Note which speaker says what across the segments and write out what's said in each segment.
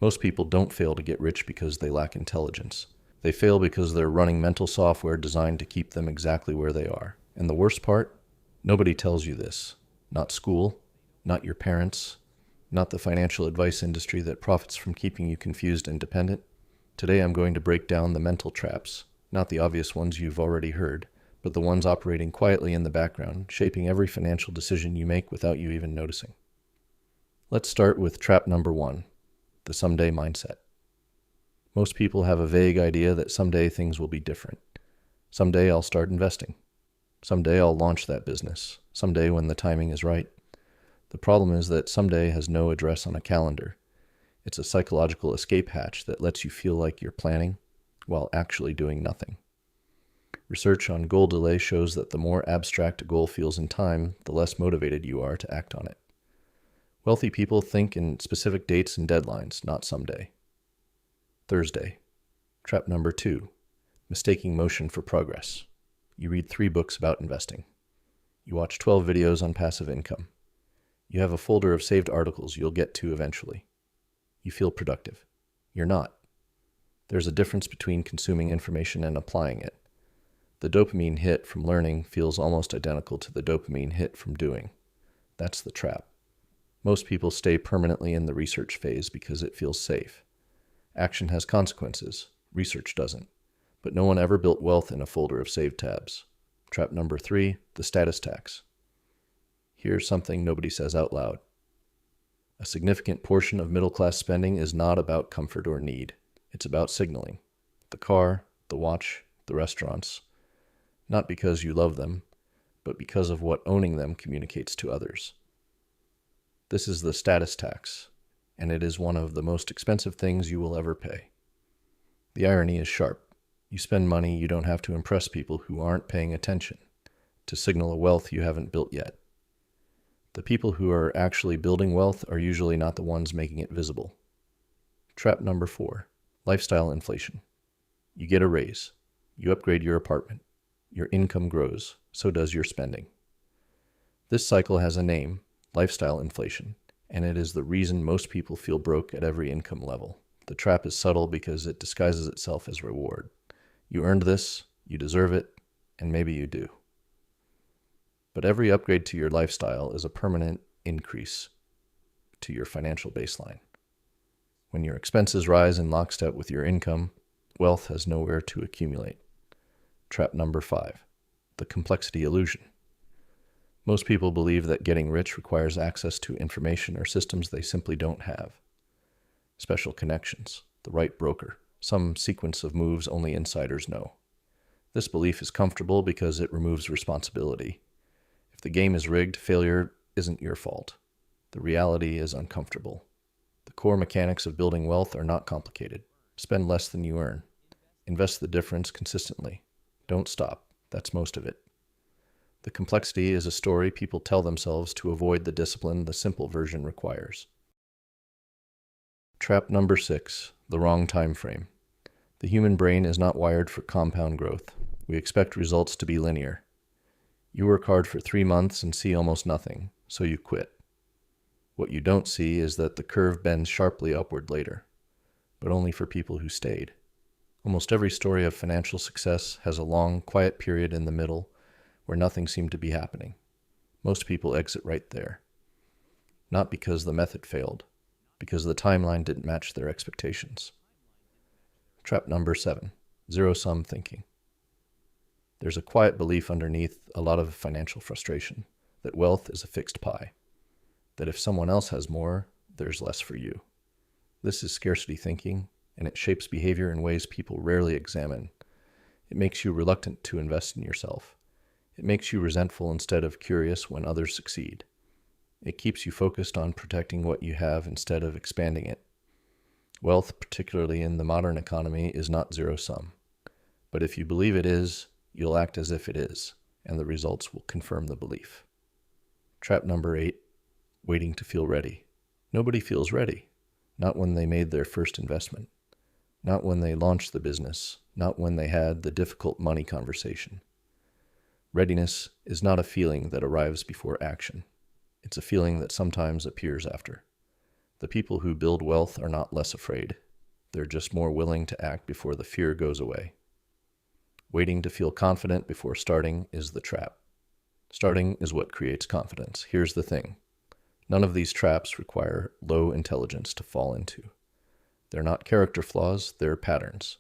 Speaker 1: Most people don't fail to get rich because they lack intelligence. They fail because they're running mental software designed to keep them exactly where they are. And the worst part? Nobody tells you this. Not school, not your parents, not the financial advice industry that profits from keeping you confused and dependent. Today I'm going to break down the mental traps, not the obvious ones you've already heard, but the ones operating quietly in the background, shaping every financial decision you make without you even noticing. Let's start with trap number 1, the someday mindset. Most people have a vague idea that someday things will be different. Someday I'll start investing. Someday I'll launch that business. Someday when the timing is right. The problem is that someday has no address on a calendar. It's a psychological escape hatch that lets you feel like you're planning while actually doing nothing. Research on goal delay shows that the more abstract a goal feels in time, the less motivated you are to act on it. Wealthy people think in specific dates and deadlines, not someday. Thursday. Trap number 2. Mistaking motion for progress. You read 3 books about investing. You watch 12 videos on passive income. You have a folder of saved articles you'll get to eventually. You feel productive. You're not. There's a difference between consuming information and applying it. The dopamine hit from learning feels almost identical to the dopamine hit from doing. That's the trap. Most people stay permanently in the research phase because it feels safe. Action has consequences. Research doesn't. But no one ever built wealth in a folder of saved tabs. Trap number 3, the status tax. Here's something nobody says out loud. A significant portion of middle-class spending is not about comfort or need. It's about signaling. The car, the watch, the restaurants. Not because you love them, but because of what owning them communicates to others. This is the status tax, and it is one of the most expensive things you will ever pay. The irony is sharp. You spend money you don't have to impress people who aren't paying attention, to signal a wealth you haven't built yet. The people who are actually building wealth are usually not the ones making it visible. Trap number 4, lifestyle inflation. You get a raise. You upgrade your apartment. Your income grows. So does your spending. This cycle has a name, lifestyle inflation, and it is the reason most people feel broke at every income level. The trap is subtle because it disguises itself as reward. You earned this, you deserve it, and maybe you do. But every upgrade to your lifestyle is a permanent increase to your financial baseline. When your expenses rise in lockstep with your income, wealth has nowhere to accumulate. Trap number 5, the complexity illusion. Most people believe that getting rich requires access to information or systems they simply don't have. Special connections, the right broker, some sequence of moves only insiders know. This belief is comfortable because it removes responsibility. If the game is rigged, failure isn't your fault. The reality is uncomfortable. The core mechanics of building wealth are not complicated. Spend less than you earn. Invest the difference consistently. Don't stop. That's most of it. The complexity is a story people tell themselves to avoid the discipline the simple version requires. Trap number 6, the wrong time frame. The human brain is not wired for compound growth. We expect results to be linear. You work hard for 3 months and see almost nothing, so you quit. What you don't see is that the curve bends sharply upward later, but only for people who stayed. Almost every story of financial success has a long, quiet period in the middle where nothing seemed to be happening. Most people exit right there. Not because the method failed, because the timeline didn't match their expectations. Trap number 7, zero-sum thinking. There's a quiet belief underneath a lot of financial frustration that wealth is a fixed pie, that if someone else has more, there's less for you. This is scarcity thinking, and it shapes behavior in ways people rarely examine. It makes you reluctant to invest in yourself. It makes you resentful instead of curious when others succeed. It keeps you focused on protecting what you have instead of expanding it. Wealth, particularly in the modern economy, is not zero-sum. But if you believe it is, you'll act as if it is, and the results will confirm the belief. Trap number 8, waiting to feel ready. Nobody feels ready. Not when they made their first investment. Not when they launched the business. Not when they had the difficult money conversation. Readiness is not a feeling that arrives before action. It's a feeling that sometimes appears after. The people who build wealth are not less afraid. They're just more willing to act before the fear goes away. Waiting to feel confident before starting is the trap. Starting is what creates confidence. Here's the thing. None of these traps require low intelligence to fall into. They're not character flaws, they're patterns.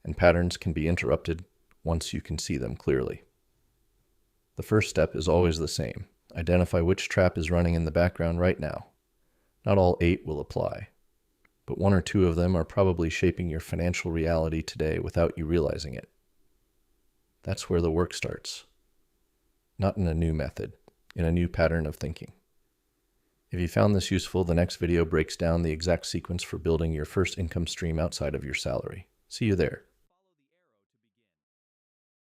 Speaker 1: And patterns can be interrupted once you can see them clearly. The first step is always the same. Identify which trap is running in the background right now. Not all 8 will apply, but 1 or 2 of them are probably shaping your financial reality today without you realizing it. That's where the work starts. Not in a new method, in a new pattern of thinking. If you found this useful, the next video breaks down the exact sequence for building your first income stream outside of your salary. See you there.